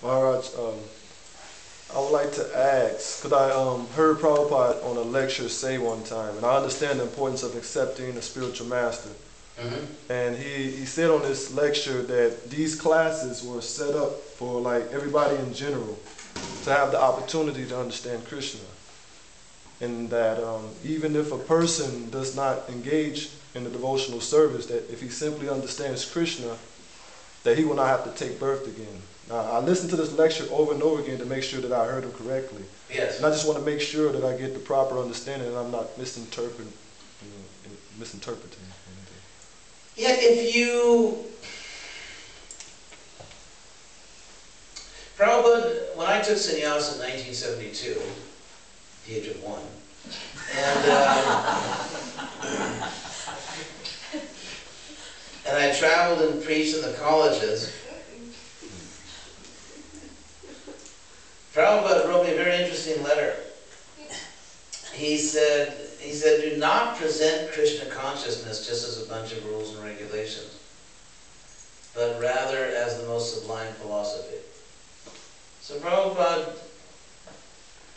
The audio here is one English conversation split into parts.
Maharaj, I would like to ask, because I heard Prabhupada on a lecture say one time, and I understand the importance of accepting a spiritual master. And he said on this lecture that these classes were set up for like everybody in general to have the opportunity to understand Krishna. And that even if a person does not engage in the devotional service, that if he simply understands Krishna, that he will not have to take birth again. Now, I listened to this lecture over and over again to make sure that I heard him correctly. Yes. And I just want to make sure that I get the proper understanding and I'm not misinterpreting. Yeah, if you... Prabhupada, when I took sannyas in 1972, at the age of 1, and I traveled and preached in the colleges, Prabhupada wrote me a very interesting letter. He said, do not present Krishna consciousness just as a bunch of rules and regulations, but rather as the most sublime philosophy. So Prabhupada,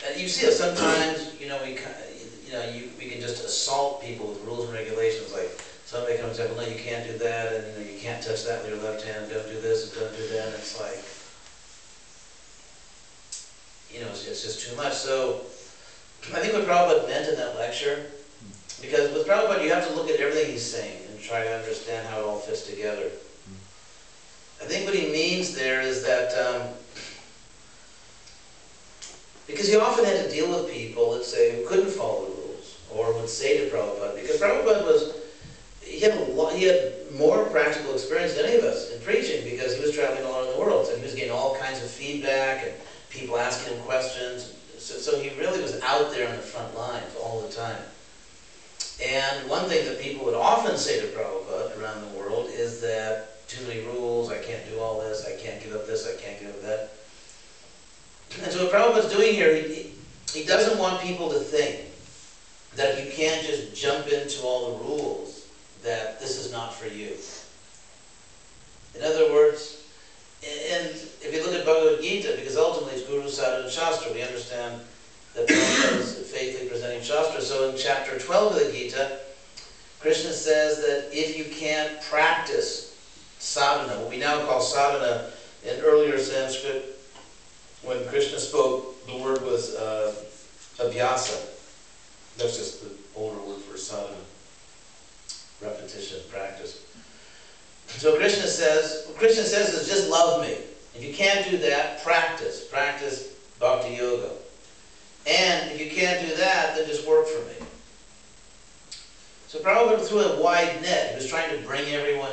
and you see it sometimes, we can just assault people with rules and regulations, like somebody comes and says, well, no, you can't do that, and you can't touch that with your left hand, don't do this, and don't do that, and it's like, it's just too much. So I think what Prabhupada meant in that lecture, because with Prabhupada you have to look at everything he's saying and try to understand how it all fits together. I think what he means there is that, because he often had to deal with people, let's say, who couldn't follow the rules, or would say to Prabhupada, because Prabhupada he had more practical experience than any of us in preaching, because he was traveling all over the world, so he was getting all kinds of feedback, and people asking him questions. So he really was out there on the front lines all the time. And one thing that people would often say to Prabhupada around the world is that too many rules, I can't do all this, I can't give up this, I can't give up that. And so what Prabhupada's doing here, he doesn't want people to think that if you can't just jump into all the rules, that this is not for you. In other words, and if you look at Bhagavad Gita, because ultimately it's Guru, Sadhu, and Shastra, we understand that Prabhupada is faithfully presenting Shastra. So in chapter 12 of the Gita, Krishna says that if you can't practice sadhana, what we now call sadhana, in earlier Sanskrit, when Krishna spoke, the word was abhyasa. That's just the older word for sadhana. Repetition, practice. So Krishna says, what Krishna says is just love me. If you can't do that, practice. Practice bhakti yoga. And if you can't do that, then just work for me. So Prabhupada threw a wide net. He was trying to bring everyone in.